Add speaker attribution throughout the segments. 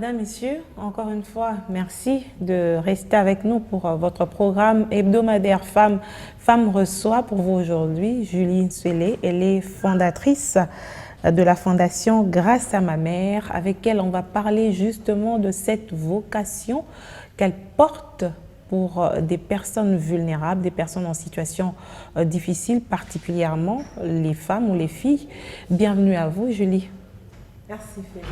Speaker 1: Mesdames, Messieurs, encore une fois, merci de rester avec nous pour votre programme hebdomadaire Femmes reçoit pour vous aujourd'hui. Julie Nsuele, elle est fondatrice de la fondation Grâce à ma mère, avec elle on va parler justement de cette vocation qu'elle porte pour des personnes vulnérables, des personnes en situation difficile, particulièrement les femmes ou les filles. Bienvenue à vous, Julie.
Speaker 2: Merci, Féline.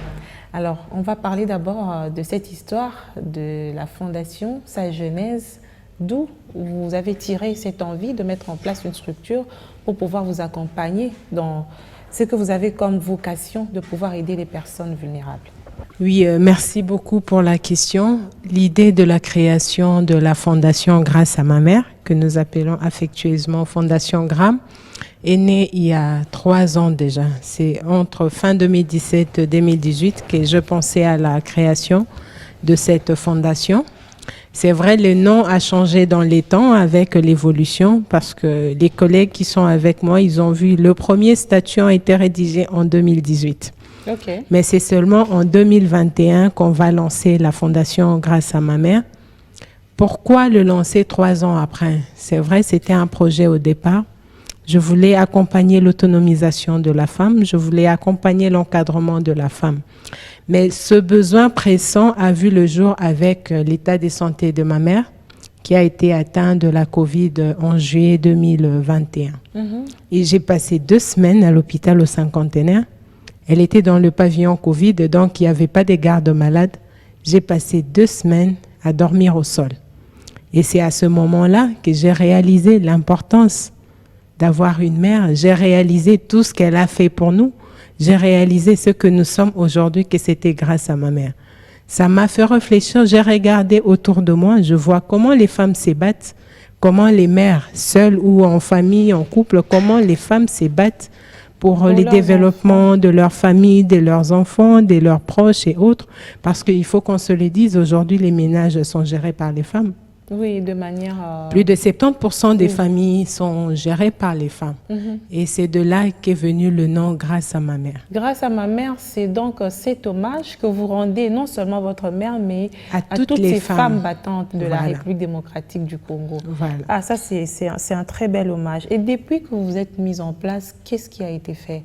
Speaker 1: Alors, on va parler d'abord de cette histoire de la fondation, sa genèse, d'où vous avez tiré cette envie de mettre en place une structure pour pouvoir vous accompagner dans ce que vous avez comme vocation de pouvoir aider les personnes vulnérables.
Speaker 2: Oui, merci beaucoup pour la question. L'idée de la création de la fondation Grâce à ma mère, que nous appelons affectueusement Fondation GRAM, est née il y a 3 ans déjà. C'est entre fin 2017 et 2018 que je pensais à la création de cette fondation. C'est vrai, le nom a changé dans les temps avec l'évolution parce que les collègues qui sont avec moi, ils ont vu le premier statut a été rédigé en 2018.
Speaker 1: Okay.
Speaker 2: Mais c'est seulement en 2021 qu'on va lancer la fondation Grâce à ma mère. Pourquoi le lancer 3 ans après? C'est vrai, c'était un projet au départ. Je voulais accompagner l'autonomisation de la femme, je voulais accompagner l'encadrement de la femme. Mais ce besoin pressant a vu le jour avec l'état de santé de ma mère, qui a été atteinte de la Covid en juillet 2021. Et j'ai passé 2 semaines à l'hôpital au Cinquantenaire. Elle était dans le pavillon Covid, donc il n'y avait pas de garde malade. J'ai passé 2 semaines à dormir au sol. Et c'est à ce moment-là que j'ai réalisé l'importance d'avoir une mère. J'ai réalisé tout ce qu'elle a fait pour nous. J'ai réalisé ce que nous sommes aujourd'hui, que c'était grâce à ma mère. Ça m'a fait réfléchir. J'ai regardé autour de moi. Je vois comment les femmes se battent, comment les mères, seules ou en famille, en couple, comment les femmes se battent pour le développement de leur famille, de leurs enfants, de leurs proches et autres. Parce qu'il faut qu'on se le dise, aujourd'hui, les ménages sont gérés par les femmes.
Speaker 1: Oui, de manière...
Speaker 2: Plus de 70% des familles sont gérées par les femmes. Et c'est de là qu'est venu le nom Grâce à ma mère.
Speaker 1: Grâce à ma mère, c'est donc cet hommage que vous rendez non seulement à votre mère, mais à toutes
Speaker 2: les
Speaker 1: ces femmes battantes de la République démocratique du Congo.
Speaker 2: Voilà.
Speaker 1: Ah, ça, c'est un très bel hommage. Et depuis que vous êtes mise en place, qu'est-ce qui a été fait?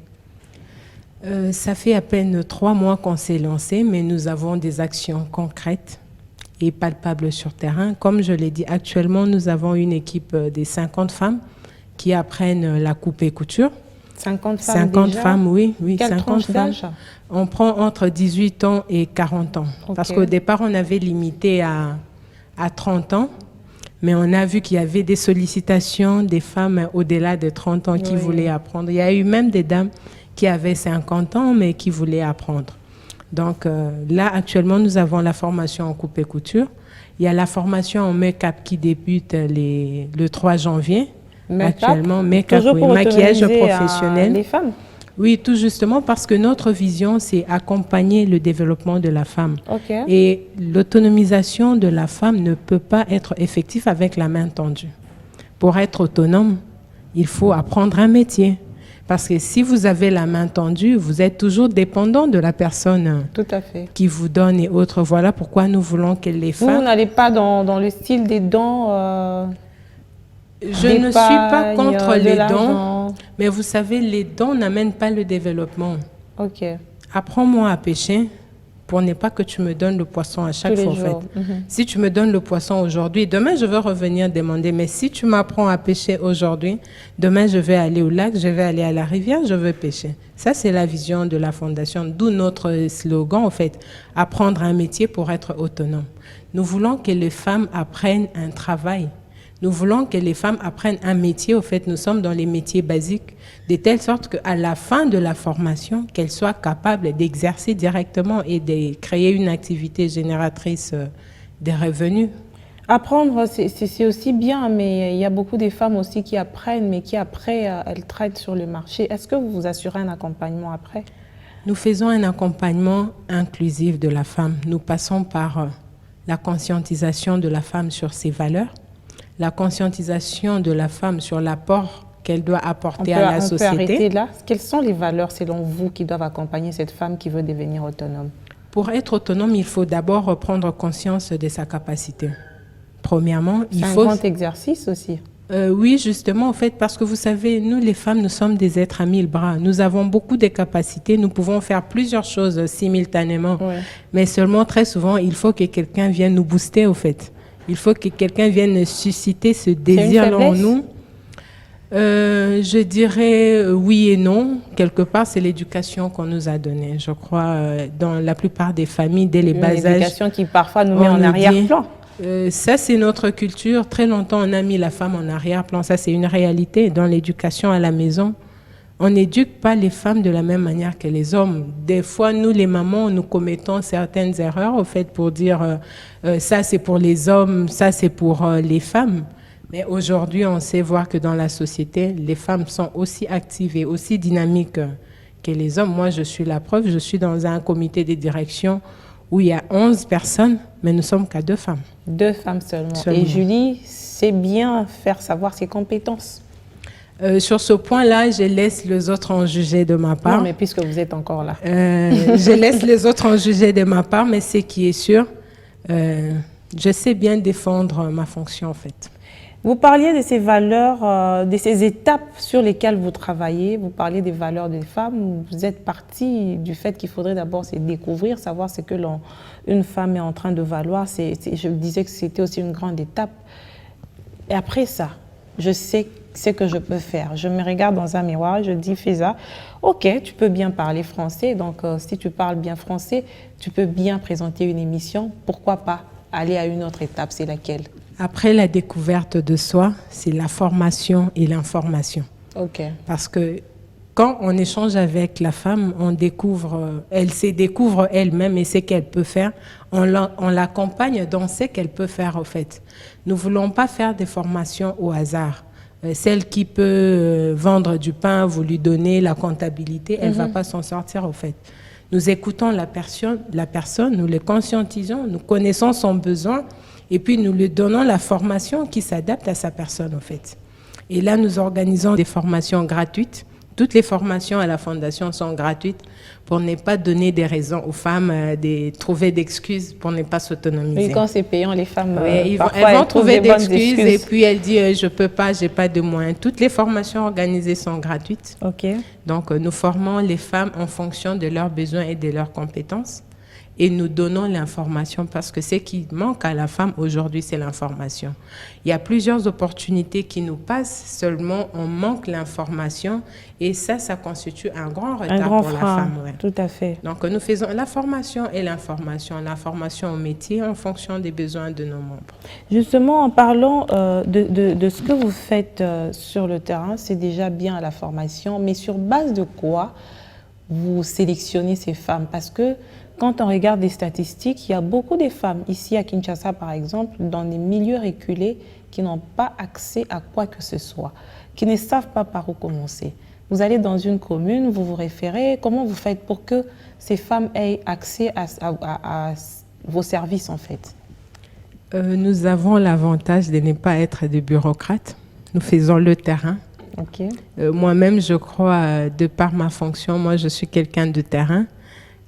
Speaker 2: Ça fait à peine 3 mois qu'on s'est lancé, mais nous avons des actions concrètes et palpable sur terrain. Comme je l'ai dit, actuellement, nous avons une équipe de 50 femmes qui apprennent la coupe et couture.
Speaker 1: 50 femmes
Speaker 2: 50
Speaker 1: déjà?
Speaker 2: femmes, oui.
Speaker 1: Quelle
Speaker 2: 50 femmes. On prend entre 18 ans et 40 ans. Okay. Parce qu'au départ, on avait limité à 30 ans. Mais on a vu qu'il y avait des sollicitations des femmes au-delà de 30 ans qui voulaient apprendre. Il y a eu même des dames qui avaient 50 ans, mais qui voulaient apprendre. Donc là, actuellement, nous avons la formation en coupe et couture. Il y a la formation en make-up qui débute le 3 janvier. Actuellement, make-up, maquillage professionnel.
Speaker 1: Les femmes?
Speaker 2: Oui, tout justement parce que notre vision, c'est accompagner le développement de la femme.
Speaker 1: Okay.
Speaker 2: Et l'autonomisation de la femme ne peut pas être effective avec la main tendue. Pour être autonome, il faut apprendre un métier. Parce que si vous avez la main tendue, vous êtes toujours dépendant de la personne qui vous donne et autres. Voilà pourquoi nous voulons que les femmes...
Speaker 1: Vous n'allez pas dans le style des dons
Speaker 2: Je ne suis pas contre les dons, mais vous savez, les dons n'amènent pas le développement.
Speaker 1: Ok.
Speaker 2: Apprends-moi à pêcher pour ne pas que tu me donnes le poisson à chaque fois. Si tu me donnes le poisson aujourd'hui, demain je vais revenir demander. Mais si tu m'apprends à pêcher aujourd'hui, demain je vais aller au lac, je vais aller à la rivière, je vais pêcher. Ça, c'est la vision de la fondation, d'où notre slogan, en fait, apprendre un métier pour être autonome. Nous voulons que les femmes apprennent un travail. Nous voulons que les femmes apprennent un métier. Au fait, nous sommes dans les métiers basiques, de telle sorte qu'à la fin de la formation, qu'elles soient capables d'exercer directement et de créer une activité génératrice de revenus.
Speaker 1: Apprendre, c'est aussi bien, mais il y a beaucoup de femmes aussi qui apprennent, mais qui après, elles traitent sur le marché. Est-ce que vous vous assurez un accompagnement après?
Speaker 2: Nous faisons un accompagnement inclusif de la femme. Nous passons par la conscientisation de la femme sur ses valeurs, la conscientisation de la femme sur l'apport qu'elle doit apporter à la société.
Speaker 1: On peut arrêter là. Quelles sont les valeurs, selon vous, qui doivent accompagner cette femme qui veut devenir autonome?
Speaker 2: Pour être autonome, il faut d'abord prendre conscience de sa capacité. Premièrement, il faut...
Speaker 1: C'est un grand exercice aussi.
Speaker 2: Oui, justement, en fait, parce que vous savez, nous, les femmes, nous sommes des êtres à 1000 bras. Nous avons beaucoup de capacités. Nous pouvons faire plusieurs choses simultanément.
Speaker 1: Ouais.
Speaker 2: Mais seulement, très souvent, il faut que quelqu'un vienne nous booster, au fait. Il faut que quelqu'un vienne susciter ce désir en nous. Je dirais oui et non. Quelque part, c'est l'éducation qu'on nous a donnée. Je crois, dans la plupart des familles, dès les bas âges.
Speaker 1: L'éducation qui parfois nous met en arrière-plan.
Speaker 2: Ça, c'est notre culture. Très longtemps, on a mis la femme en arrière-plan. Ça, c'est une réalité. Dans l'éducation à la maison, on n'éduque pas les femmes de la même manière que les hommes. Des fois, nous, les mamans, nous commettons certaines erreurs, au fait, pour dire ça, c'est pour les hommes, ça, c'est pour les femmes. Mais aujourd'hui, on sait voir que dans la société, les femmes sont aussi actives et aussi dynamiques que les hommes. Moi, je suis la preuve. Je suis dans un comité de direction où il y a 11 personnes, mais nous sommes qu'à 2 femmes. 2 femmes seulement.
Speaker 1: Et Julie sait bien faire savoir ses compétences.
Speaker 2: Sur ce point-là, je laisse les autres en juger de ma part.
Speaker 1: Non, mais puisque vous êtes encore là.
Speaker 2: Je laisse les autres en juger de ma part, mais ce qui est sûr, je sais bien défendre ma fonction, en fait.
Speaker 1: Vous parliez de ces valeurs, de ces étapes sur lesquelles vous travaillez. Vous parliez des valeurs des femmes. Vous êtes parti du fait qu'il faudrait d'abord se découvrir, savoir ce que une femme est en train de valoir. Je disais que c'était aussi une grande étape. Et après ça, je sais ce que je peux faire. Je me regarde dans un miroir, je dis, fais ça. Ok, tu peux bien parler français. Donc, si tu parles bien français, tu peux bien présenter une émission. Pourquoi pas aller à une autre étape? C'est laquelle?
Speaker 2: Après la découverte de soi, c'est la formation et l'information.
Speaker 1: Ok.
Speaker 2: Parce que quand on échange avec la femme, on découvre, elle se découvre elle-même et ce qu'elle peut faire. On l'accompagne dans ce qu'elle peut faire, en fait. Nous ne voulons pas faire des formations au hasard. Celle qui peut vendre du pain, vous lui donnez la comptabilité, elle ne va pas s'en sortir, en fait. Nous écoutons la personne, nous le conscientisons, nous connaissons son besoin et puis nous lui donnons la formation qui s'adapte à sa personne, en fait. Et là, nous organisons des formations gratuites. Toutes les formations à la Fondation sont gratuites pour ne pas donner des raisons aux femmes de trouver d'excuses pour ne pas s'autonomiser.
Speaker 1: Et quand c'est payant, les femmes,
Speaker 2: elles vont trouver des excuses et puis elles disent je peux pas, j'ai pas de moyens. Toutes les formations organisées sont gratuites.
Speaker 1: Ok.
Speaker 2: Donc nous formons les femmes en fonction de leurs besoins et de leurs compétences. Et nous donnons l'information parce que ce qui manque à la femme aujourd'hui, c'est l'information. Il y a plusieurs opportunités qui nous passent, seulement on manque l'information et ça constitue un grand retard pour la femme. Ouais.
Speaker 1: Tout à fait.
Speaker 2: Donc nous faisons la formation et l'information au métier en fonction des besoins de nos membres.
Speaker 1: Justement, en parlant de ce que vous faites sur le terrain, c'est déjà bien la formation, mais sur base de quoi vous sélectionnez ces femmes? Parce que quand on regarde les statistiques, il y a beaucoup de femmes, ici à Kinshasa par exemple, dans des milieux reculés, qui n'ont pas accès à quoi que ce soit, qui ne savent pas par où commencer. Vous allez dans une commune, vous vous référez, comment vous faites pour que ces femmes aient accès à vos services en fait?
Speaker 2: Nous avons l'avantage de ne pas être des bureaucrates. Nous faisons le terrain.
Speaker 1: Okay.
Speaker 2: Moi-même, je crois, de par ma fonction, moi je suis quelqu'un de terrain.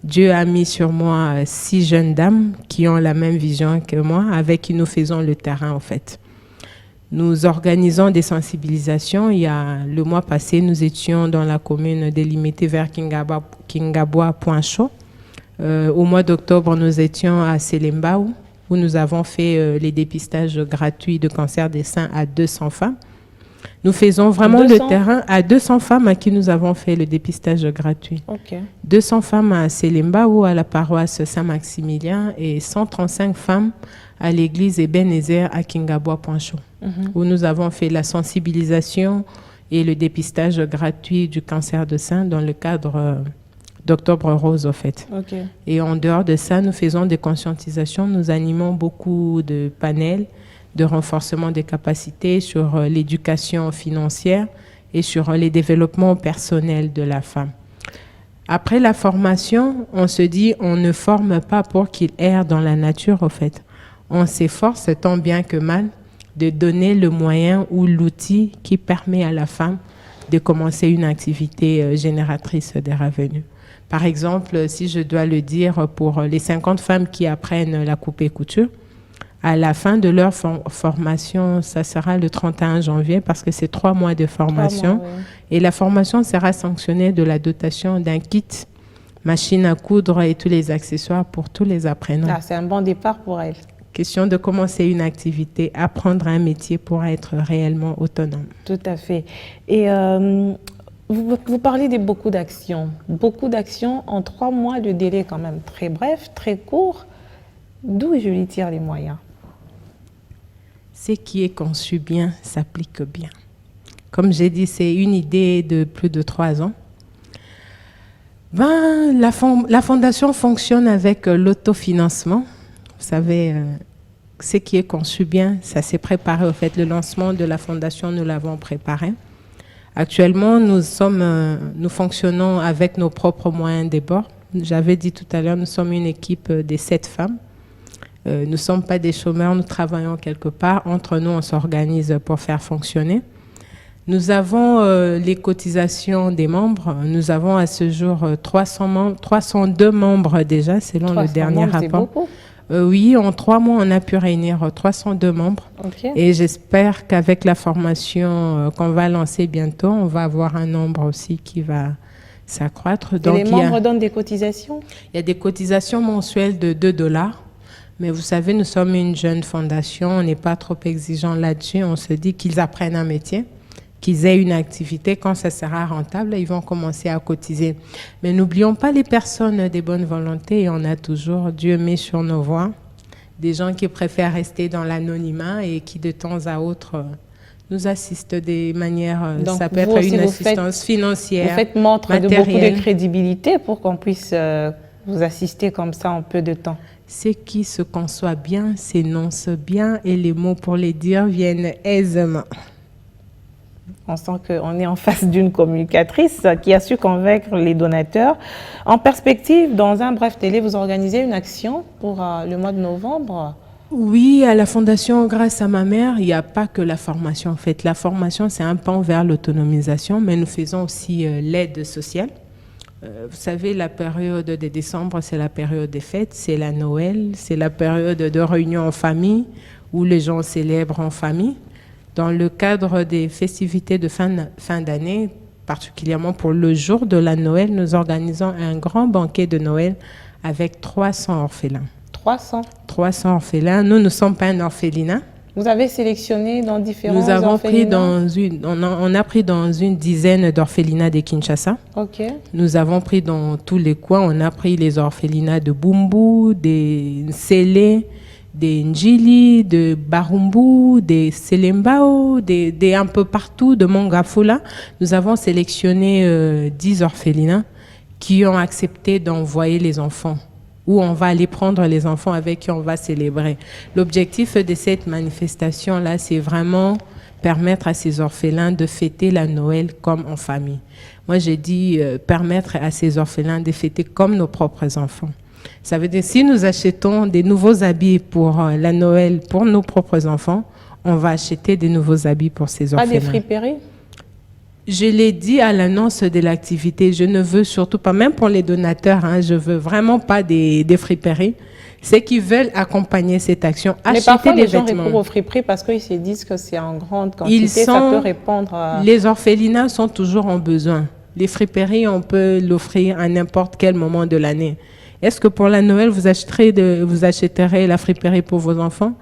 Speaker 2: Dieu a mis sur moi 6 jeunes dames qui ont la même vision que moi, avec qui nous faisons le terrain en fait. Nous organisons des sensibilisations. Il y a le mois passé, nous étions dans la commune délimitée vers Kingaboa, Point-Chaud. Au mois d'octobre, nous étions à Selembao, où nous avons fait les dépistages gratuits de cancer des seins à 200 femmes. Nous faisons vraiment le terrain à 200 femmes à qui nous avons fait le dépistage gratuit.
Speaker 1: Okay.
Speaker 2: 200 femmes à Selemba ou à la paroisse Saint-Maximilien et 135 femmes à l'église Ebenezer à Kingaboa, Point-Chaud, où nous avons fait la sensibilisation et le dépistage gratuit du cancer de sein dans le cadre d'Octobre Rose, en fait.
Speaker 1: Okay.
Speaker 2: Et en dehors de ça, nous faisons des conscientisations, nous animons beaucoup de panels de renforcement des capacités sur l'éducation financière et sur les développements personnels de la femme. Après la formation, on se dit on ne forme pas pour qu'il erre dans la nature, en fait. On s'efforce, tant bien que mal, de donner le moyen ou l'outil qui permet à la femme de commencer une activité génératrice de revenus. Par exemple, si je dois le dire, pour les 50 femmes qui apprennent la coupe et couture, à la fin de leur formation, ça sera le 31 janvier parce que c'est 3 mois de formation.
Speaker 1: 3 mois, oui.
Speaker 2: Et la formation sera sanctionnée de la dotation d'un kit, machine à coudre et tous les accessoires pour tous les apprenants.
Speaker 1: Ah, c'est un bon départ pour elle.
Speaker 2: Question de commencer une activité, apprendre un métier pour être réellement autonome.
Speaker 1: Tout à fait. Et vous parlez de beaucoup d'actions. Beaucoup d'actions en 3 mois, le délai est quand même très bref, très court. D'où je lui tire les moyens?
Speaker 2: Ce qui est conçu bien s'applique bien. Comme j'ai dit, c'est une idée de plus de 3 ans. La fondation fonctionne avec l'autofinancement. Vous savez, ce qui est conçu bien, ça s'est préparé. Au fait, le lancement de la fondation, nous l'avons préparé. Actuellement, nous fonctionnons avec nos propres moyens de bord. J'avais dit tout à l'heure, nous sommes une équipe de 7 femmes. Nous ne sommes pas des chômeurs, nous travaillons quelque part. Entre nous, on s'organise pour faire fonctionner. Nous avons les cotisations des membres. Nous avons à ce jour 302 membres déjà, selon le dernier rapport.
Speaker 1: C'est beaucoup.
Speaker 2: Oui, en 3 mois, on a pu réunir 302 membres.
Speaker 1: Okay.
Speaker 2: Et j'espère qu'avec la formation qu'on va lancer bientôt, on va avoir un nombre aussi qui va s'accroître.
Speaker 1: Donc, les membres donnent des cotisations?
Speaker 2: Il y a des cotisations mensuelles de $2. Mais vous savez, nous sommes une jeune fondation, on n'est pas trop exigeant là-dessus. On se dit qu'ils apprennent un métier, qu'ils aient une activité. Quand ça sera rentable, ils vont commencer à cotiser. Mais n'oublions pas les personnes de bonne volonté. Et on a toujours, Dieu met sur nos voies, des gens qui préfèrent rester dans l'anonymat et qui de temps à autre nous assistent des manières, donc ça peut être une assistance financière,
Speaker 1: vous faites montre de beaucoup de crédibilité pour qu'on puisse vous assister comme ça en peu de temps.
Speaker 2: Ce qui se conçoit bien s'énonce bien et les mots pour les dire viennent aisément.
Speaker 1: On sent qu'on est en face d'une communicatrice qui a su convaincre les donateurs. En perspective, dans un bref télé, vous organisez une action pour le mois de novembre?
Speaker 2: Oui, à la Fondation Grâce à ma mère, il n'y a pas que la formation. En fait, la formation, c'est un pan vers l'autonomisation, mais nous faisons aussi l'aide sociale. Vous savez, la période de décembre, c'est la période des fêtes, c'est la Noël, c'est la période de réunion en famille où les gens célèbrent en famille. Dans le cadre des festivités de fin d'année, particulièrement pour le jour de la Noël, nous organisons un grand banquet de Noël avec 300 orphelins. 300 orphelins. Nous ne sommes pas un orphelinat.
Speaker 1: Vous avez sélectionné dans différents
Speaker 2: Nous avons
Speaker 1: orphelinats?
Speaker 2: on a pris dans une dizaine d'orphelinats de Kinshasa.
Speaker 1: Ok.
Speaker 2: Nous avons pris dans tous les coins. On a pris les orphelinats de Bumbu, des Nsele, des Njili, de Barumbu, des Selembao, des un peu partout, de Mongafula. Nous avons sélectionné 10 orphelinats qui ont accepté d'envoyer les enfants, où on va aller prendre les enfants avec qui on va célébrer. L'objectif de cette manifestation-là, c'est vraiment permettre à ces orphelins de fêter la Noël comme en famille. Moi, j'ai dit permettre à ces orphelins de fêter comme nos propres enfants. Ça veut dire si nous achetons des nouveaux habits pour la Noël pour nos propres enfants, on va acheter des nouveaux habits pour ces orphelins.
Speaker 1: Pas des friperies?
Speaker 2: Je l'ai dit à l'annonce de l'activité, je ne veux surtout pas, même pour les donateurs, je ne veux vraiment pas des friperies. Ceux qui veulent accompagner cette action, acheter des vêtements. Mais parfois, les gens
Speaker 1: recourent aux friperies parce qu'ils se disent que c'est en grande quantité, ça peut répondre à...
Speaker 2: Les orphelinats sont toujours en besoin. Les friperies, on peut l'offrir à n'importe quel moment de l'année. Est-ce que pour la Noël, vous achèterez la friperie pour vos enfants?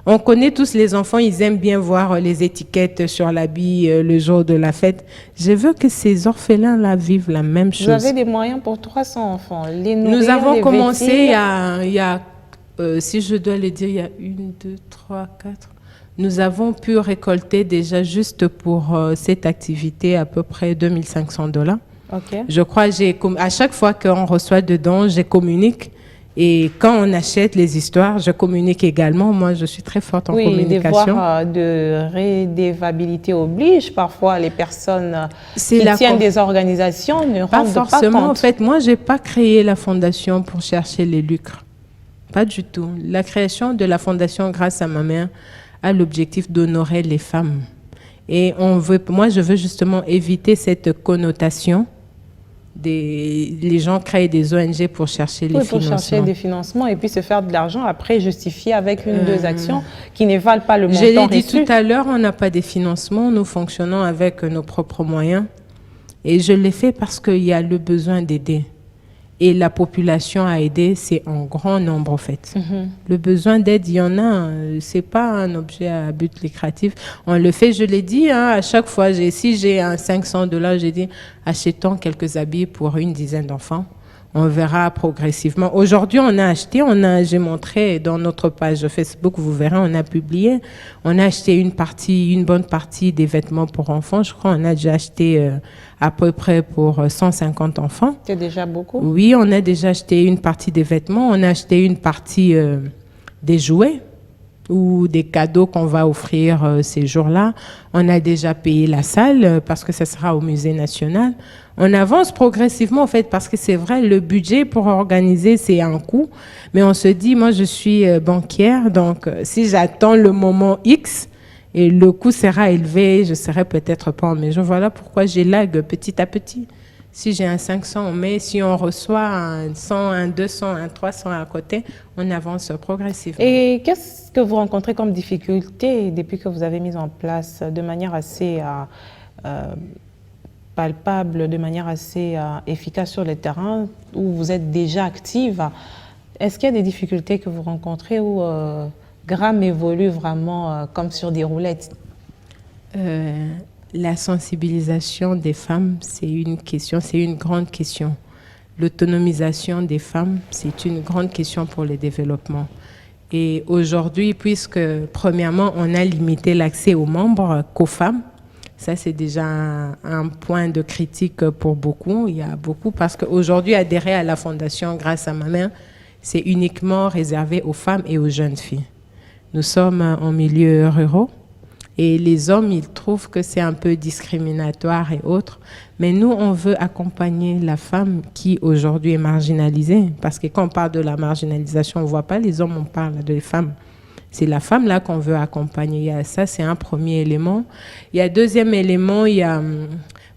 Speaker 2: On connaît tous les enfants, ils aiment bien voir les étiquettes sur l'habit le jour de la fête. Je veux que ces orphelins-là vivent la même chose.
Speaker 1: Vous avez des moyens pour 300 enfants, les nourrir,
Speaker 2: nous avons commencé
Speaker 1: vêtir.
Speaker 2: il y a si je dois le dire, il y a 1, 2, 3, 4. Nous avons pu récolter déjà juste pour cette activité à peu près $2 500.
Speaker 1: Okay.
Speaker 2: Je crois à chaque fois qu'on reçoit de dons, je communique. Et quand on achète les histoires, je communique également. Moi, je suis très forte en communication.
Speaker 1: Oui, les devoirs de redevabilité obligent. Parfois, les personnes qui tiennent des organisations ne rendent pas
Speaker 2: forcément.
Speaker 1: compte.
Speaker 2: En fait, moi, je n'ai pas créé la fondation pour chercher les lucres. Pas du tout. La création de la fondation Grâce à ma mère a l'objectif d'honorer les femmes. Et moi, je veux justement éviter cette connotation les gens créent des ONG pour chercher les financements.
Speaker 1: Pour chercher des financements et puis se faire de l'argent, après justifier avec une ou deux actions qui ne valent pas le montant reçu.
Speaker 2: Je l'ai dit tout à l'heure, on n'a pas de financement, nous fonctionnons avec nos propres moyens. Et je l'ai fait parce qu'il y a le besoin d'aider. Et la population à aider, c'est en grand nombre, en fait. Le besoin d'aide, il y en a. C'est pas un objet à but lucratif. On le fait, je l'ai dit, à chaque fois. Si j'ai un $500, j'ai dit, achetons quelques habits pour une dizaine d'enfants. On verra progressivement. Aujourd'hui, j'ai montré dans notre page Facebook, vous verrez, on a publié. On a acheté une bonne partie des vêtements pour enfants. Je crois qu'on a déjà acheté à peu près pour 150 enfants.
Speaker 1: C'est déjà beaucoup?
Speaker 2: Oui, on a déjà acheté une partie des vêtements. On a acheté une partie des jouets ou des cadeaux qu'on va offrir ces jours-là. On a déjà payé la salle parce que ça sera au Musée national. On avance progressivement, en fait, parce que c'est vrai, le budget pour organiser, c'est un coût. Mais on se dit, moi, je suis banquière, donc si j'attends le moment X et le coût sera élevé, je ne serai peut-être pas en mesure. Voilà pourquoi j'élague petit à petit. Si j'ai un 500, on met. Si on reçoit un 100, un 200, un 300 à côté, on avance progressivement.
Speaker 1: Et qu'est-ce que vous rencontrez comme difficulté depuis que vous avez mis en place de manière assez palpable, de manière assez efficace sur le terrain, où vous êtes déjà active? Est-ce qu'il y a des difficultés que vous rencontrez où Gram évolue vraiment comme sur des roulettes?
Speaker 2: La sensibilisation des femmes, c'est une grande question. L'autonomisation des femmes, c'est une grande question pour le développement. Et aujourd'hui, puisque premièrement, on a limité l'accès aux membres qu'aux femmes, ça, c'est déjà un point de critique pour beaucoup. Il y a beaucoup parce qu'aujourd'hui, adhérer à la Fondation Grâce à ma mère, c'est uniquement réservé aux femmes et aux jeunes filles. Nous sommes en milieu rural et les hommes, ils trouvent que c'est un peu discriminatoire et autres. Mais nous, on veut accompagner la femme qui aujourd'hui est marginalisée. Parce que quand on parle de la marginalisation, on ne voit pas les hommes, on parle des femmes. C'est la femme là qu'on veut accompagner. Ça, c'est un premier élément. Il y a un deuxième élément,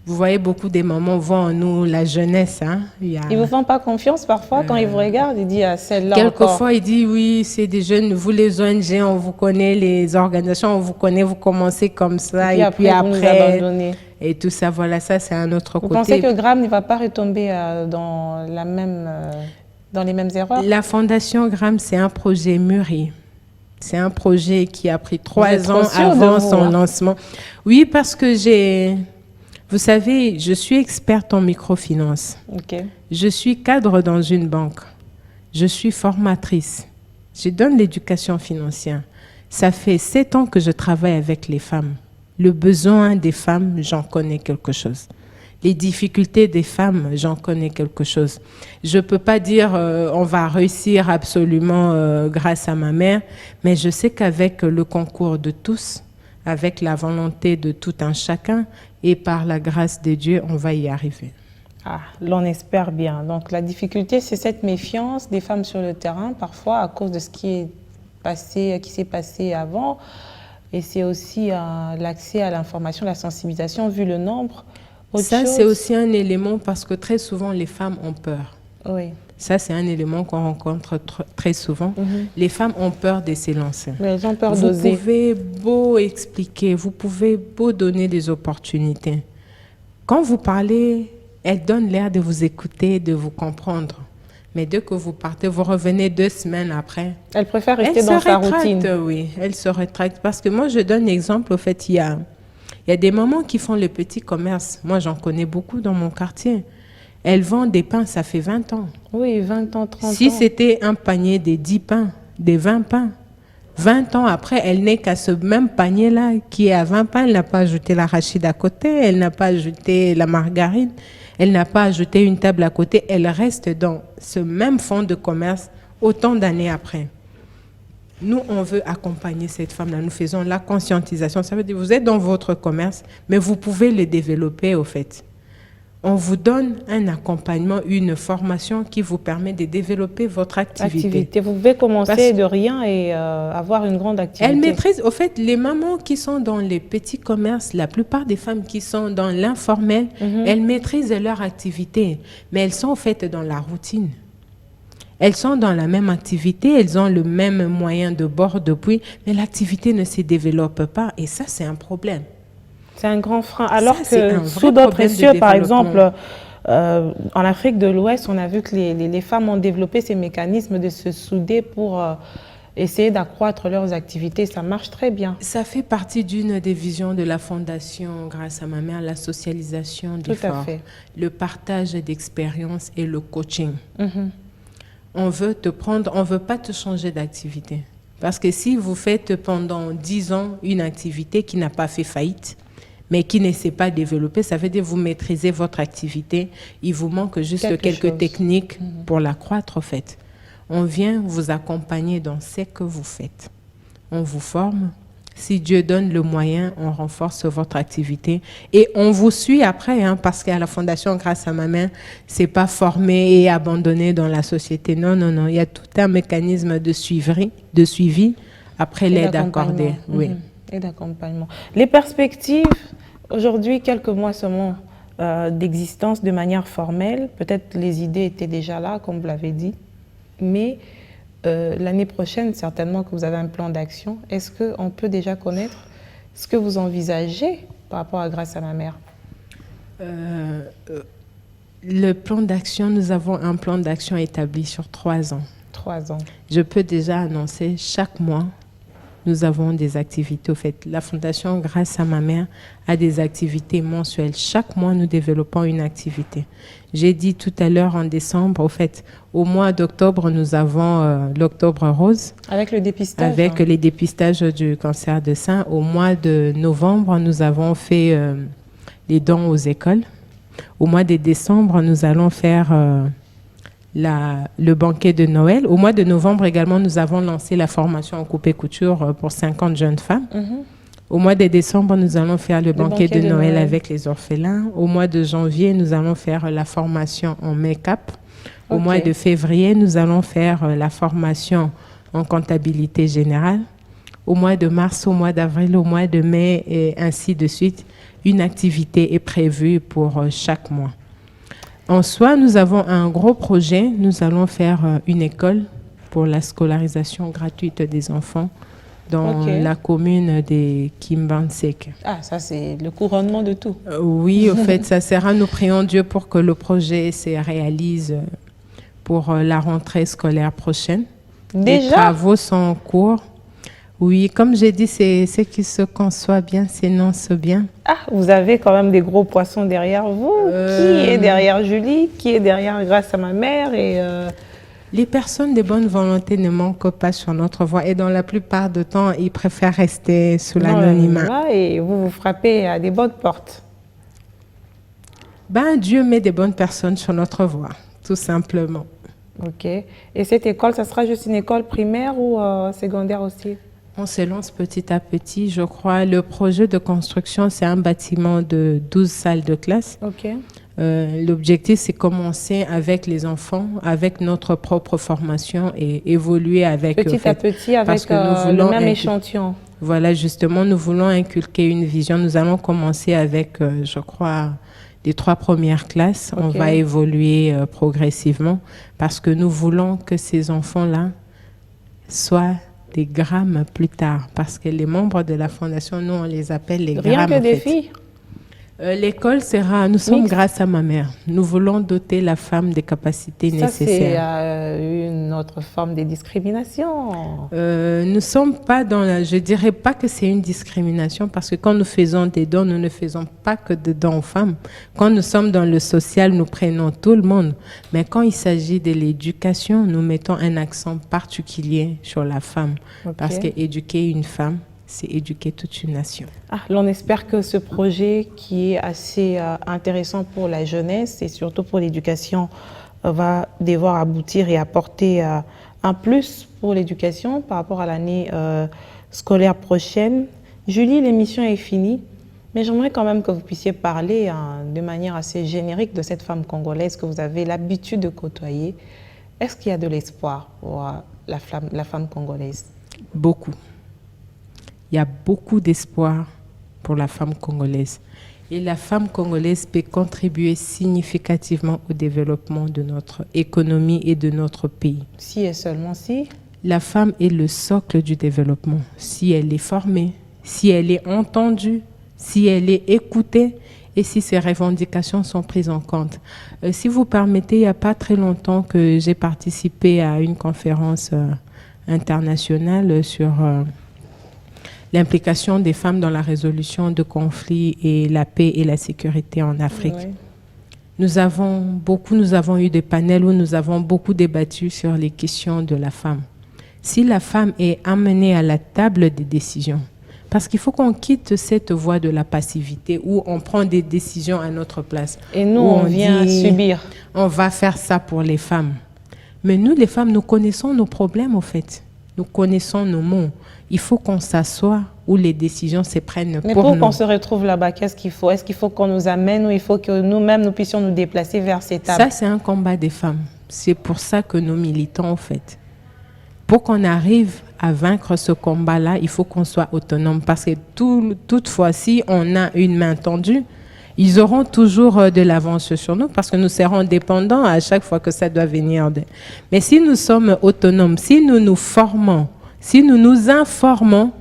Speaker 2: vous voyez beaucoup des mamans voient en nous la jeunesse. Ils
Speaker 1: ne vous font pas confiance parfois quand ils vous regardent, ils disent celle-là
Speaker 2: quelquefois, ils disent oui, c'est des jeunes, vous les ONG, on vous connaît, les organisations, on vous connaît, vous commencez comme ça et puis après
Speaker 1: vous abandonnez.
Speaker 2: Et tout ça, voilà, ça c'est un autre côté.
Speaker 1: Vous pensez que Gram ne va pas retomber dans les mêmes erreurs?
Speaker 2: La Fondation Gram, c'est un projet mûri. C'est un projet qui a pris 3 ans avant son lancement. Oui, parce que vous savez, je suis experte en microfinance.
Speaker 1: Okay.
Speaker 2: Je suis cadre dans une banque. Je suis formatrice. Je donne l'éducation financière. Ça fait 7 ans que je travaille avec les femmes. Le besoin des femmes, j'en connais quelque chose. Les difficultés des femmes, j'en connais quelque chose. Je ne peux pas dire on va réussir absolument grâce à ma mère, mais je sais qu'avec le concours de tous, avec la volonté de tout un chacun et par la grâce de Dieu, on va y arriver.
Speaker 1: L'on espère bien. Donc la difficulté, c'est cette méfiance des femmes sur le terrain, parfois à cause de ce qui s'est passé avant. Et c'est aussi l'accès à l'information, la sensibilisation, vu le nombre.
Speaker 2: Ça, c'est aussi un élément parce que très souvent, les femmes ont peur.
Speaker 1: Oui.
Speaker 2: Ça, c'est un élément qu'on rencontre très souvent. Les femmes ont peur de s'élancer.
Speaker 1: Mais elles ont peur d'oser.
Speaker 2: Vous pouvez beau expliquer, vous pouvez beau donner des opportunités. Quand vous parlez, elles donnent l'air de vous écouter, de vous comprendre. Mais dès que vous partez, vous revenez 2 semaines après.
Speaker 1: Elles préfèrent rester dans sa routine.
Speaker 2: Oui, elles se rétractent. Parce que moi, je donne l'exemple, au fait, il y a des mamans qui font le petit commerce. Moi, j'en connais beaucoup dans mon quartier. Elles vendent des pains, ça fait 20 ans.
Speaker 1: Oui, 20 ans, 30 ans.
Speaker 2: Si c'était un panier des 10 pains, des 20 pains, 20 ans après, elle n'est qu'à ce même panier-là qui est à 20 pains. Elle n'a pas ajouté l'arachide à côté, elle n'a pas ajouté la margarine, elle n'a pas ajouté une table à côté. Elle reste dans ce même fonds de commerce autant d'années après. Nous, on veut accompagner cette femme-là. Nous faisons la conscientisation. Ça veut dire que vous êtes dans votre commerce, mais vous pouvez le développer, au fait. On vous donne un accompagnement, une formation qui vous permet de développer votre activité.
Speaker 1: Vous pouvez commencer de rien et avoir une grande activité.
Speaker 2: Elle maîtrise, au fait, les mamans qui sont dans les petits commerces, la plupart des femmes qui sont dans l'informel, elles maîtrisent leur activité, mais elles sont au fait dans la routine. Elles sont dans la même activité, elles ont le même moyen de bord depuis, mais l'activité ne se développe pas et ça, c'est un problème.
Speaker 1: C'est un grand frein. Alors que sous d'autres cieux, par exemple, en Afrique de l'Ouest, on a vu que les femmes ont développé ces mécanismes de se souder pour essayer d'accroître leurs activités. Ça marche très bien.
Speaker 2: Ça fait partie d'une des visions de la Fondation Grâce à ma mère, la socialisation d'efforts, le partage d'expériences et le coaching. On veut te prendre, on ne veut pas te changer d'activité. Parce que si vous faites pendant 10 ans une activité qui n'a pas fait faillite, mais qui ne s'est pas développée, ça veut dire que vous maîtrisez votre activité. Il vous manque juste quelques techniques pour l'accroître, en fait. On vient vous accompagner dans ce que vous faites. On vous forme. Si Dieu donne le moyen, on renforce votre activité. Et on vous suit après, parce qu'à la Fondation Grâce à ma mère, ce n'est pas formé et abandonné dans la société. Non, non, non. Il y a tout un mécanisme de suivi après l'aide accordée. Oui.
Speaker 1: Et d'accompagnement. Les perspectives, aujourd'hui, quelques mois seulement d'existence de manière formelle, peut-être les idées étaient déjà là, comme vous l'avez dit, mais l'année prochaine, certainement que vous avez un plan d'action. Est-ce qu'on peut déjà connaître ce que vous envisagez par rapport à Grâce à ma mère?
Speaker 2: Le plan d'action, nous avons un plan d'action établi sur 3 ans.
Speaker 1: 3 ans.
Speaker 2: Je peux déjà annoncer chaque mois, nous avons des activités. Au fait, la Fondation Grâce à ma mère a des activités mensuelles. Chaque mois, nous développons une activité. J'ai dit tout à l'heure en décembre, au fait, au mois d'octobre, nous avons l'Octobre Rose.
Speaker 1: Avec le dépistage.
Speaker 2: Avec les dépistages du cancer de sein. Au mois de novembre, nous avons fait les dons aux écoles. Au mois de décembre, nous allons faire le banquet de Noël. Au mois de novembre également, nous avons lancé la formation en coupe-couture pour 50 jeunes femmes. Au mois de décembre, nous allons faire le banquet de Noël avec les orphelins. Au mois de janvier, nous allons faire la formation en make-up. Au mois de février, nous allons faire la formation en comptabilité générale. Au mois de mars, au mois d'avril, au mois de mai, et ainsi de suite. Une activité est prévue pour chaque mois. En soi, nous avons un gros projet. Nous allons faire une école pour la scolarisation gratuite des enfants dans la commune de Kimbansek.
Speaker 1: Ah, ça c'est le couronnement de tout.
Speaker 2: Oui, au fait, ça sera. Nous prions Dieu pour que le projet se réalise pour la rentrée scolaire prochaine.
Speaker 1: Déjà?
Speaker 2: Les travaux sont en cours. Oui, comme j'ai dit, c'est ce qui se conçoit bien, s'énonce bien.
Speaker 1: Ah, vous avez quand même des gros poissons derrière vous. Qui est derrière Julie? Qui est derrière Grâce à ma mère? Et
Speaker 2: les personnes de bonne volonté ne manquent pas sur notre voie et dans la plupart du temps, ils préfèrent rester sous l'anonymat.
Speaker 1: Et vous frappez à des bonnes portes.
Speaker 2: Dieu met des bonnes personnes sur notre voie, tout simplement.
Speaker 1: Ok. Et cette école, ça sera juste une école primaire ou secondaire aussi?
Speaker 2: On se lance petit à petit, je crois. Le projet de construction, c'est un bâtiment de 12 salles de classe.
Speaker 1: Ok.
Speaker 2: L'objectif, c'est commencer avec les enfants, avec notre propre formation et évoluer avec
Speaker 1: petit à petit, avec le même échantillon.
Speaker 2: Voilà, justement, nous voulons inculquer une vision. Nous allons commencer avec, je crois, les 3 premières classes. On va évoluer progressivement parce que nous voulons que ces enfants-là soient des grammes plus tard, parce que les membres de la fondation, nous, on les appelle les grammes.
Speaker 1: Rien que des filles?
Speaker 2: L'école sera, nous sommes Grâce à ma mère. Nous voulons doter la femme des capacités nécessaires.
Speaker 1: Ça, c'est une autre forme de discrimination.
Speaker 2: Nous ne sommes pas dans la... Je ne dirais pas que c'est une discrimination, parce que quand nous faisons des dons, nous ne faisons pas que des dons aux femmes. Quand nous sommes dans le social, nous prenons tout le monde. Mais quand il s'agit de l'éducation, nous mettons un accent particulier sur la femme. Parce qu'éduquer une femme, c'est éduquer toute une nation.
Speaker 1: On espère que ce projet qui est assez intéressant pour la jeunesse et surtout pour l'éducation va devoir aboutir et apporter un plus pour l'éducation par rapport à l'année scolaire prochaine. Julie, l'émission est finie. Mais j'aimerais quand même que vous puissiez parler de manière assez générique de cette femme congolaise que vous avez l'habitude de côtoyer. Est-ce qu'il y a de l'espoir pour la femme congolaise?
Speaker 2: Beaucoup. Il y a beaucoup d'espoir pour la femme congolaise. Et la femme congolaise peut contribuer significativement au développement de notre économie et de notre pays.
Speaker 1: Si et seulement si.
Speaker 2: La femme est le socle du développement. Si elle est formée, si elle est entendue, si elle est écoutée et si ses revendications sont prises en compte. Si vous permettez, il n'y a pas très longtemps que j'ai participé à une conférence internationale sur l'implication des femmes dans la résolution de conflits et la paix et la sécurité en Afrique. Oui. Nous avons eu des panels où nous avons beaucoup débattu sur les questions de la femme. Si la femme est amenée à la table des décisions, parce qu'il faut qu'on quitte cette voie de la passivité où on prend des décisions à notre place.
Speaker 1: Et nous, on vient subir.
Speaker 2: On va faire ça pour les femmes. Mais nous, les femmes, nous connaissons nos problèmes, au fait. Nous connaissons nos maux. Il faut qu'on s'assoie où les décisions se prennent pour nous.
Speaker 1: Mais pour qu'on se retrouve là-bas, qu'est-ce qu'il faut? Est-ce qu'il faut qu'on nous amène ou il faut que nous-mêmes, nous puissions nous déplacer vers ces tables?
Speaker 2: Ça, c'est un combat des femmes. C'est pour ça que nous militons, en fait. Pour qu'on arrive à vaincre ce combat-là, il faut qu'on soit autonome. Parce que toutefois, si on a une main tendue, ils auront toujours de l'avance sur nous parce que nous serons dépendants à chaque fois que ça doit venir d'eux. Mais si nous sommes autonomes, si nous nous formons, si nous nous informons,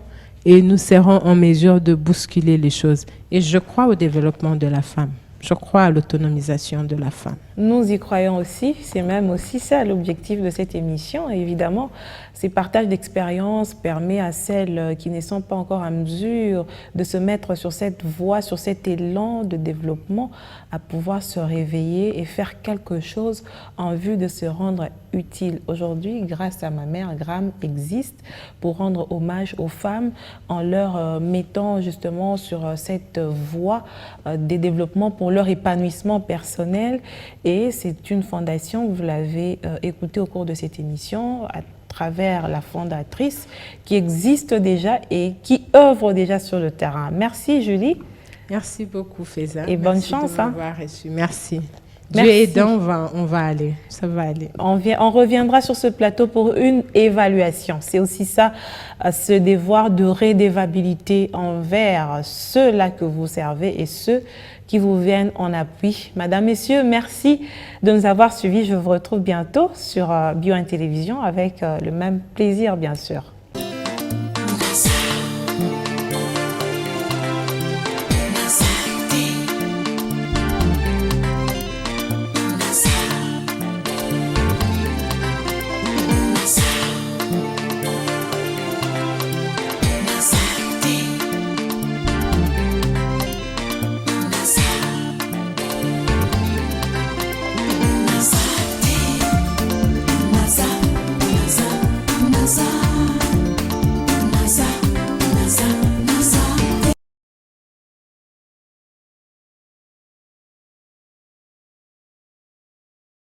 Speaker 2: et nous serons en mesure de bousculer les choses. Et je crois au développement de la femme. Je crois à l'autonomisation de la femme.
Speaker 1: Nous y croyons aussi, c'est même aussi ça l'objectif de cette émission. Et évidemment, ces partages d'expériences permettent à celles qui ne sont pas encore en mesure de se mettre sur cette voie, sur cet élan de développement, à pouvoir se réveiller et faire quelque chose en vue de se rendre utile. Aujourd'hui, grâce à ma mère, GRAM existe pour rendre hommage aux femmes en leur mettant justement sur cette voie des développements pour leur épanouissement personnel. Et c'est une fondation, vous l'avez écouté au cours de cette émission, à travers la fondatrice, qui existe déjà et qui œuvre déjà sur le terrain. Merci Julie.
Speaker 2: Merci beaucoup Faiza.
Speaker 1: Et bonne chance.
Speaker 2: De m'avoir reçu. Merci. Dieu aidant, on va aller. Ça va aller.
Speaker 1: On reviendra sur ce plateau pour une évaluation. C'est aussi ça, ce devoir de redevabilité envers ceux-là que vous servez et ceux qui vous viennent en appui. Madame, Messieurs, merci de nous avoir suivis. Je vous retrouve bientôt sur Bio1 Télévision avec le même plaisir, bien sûr.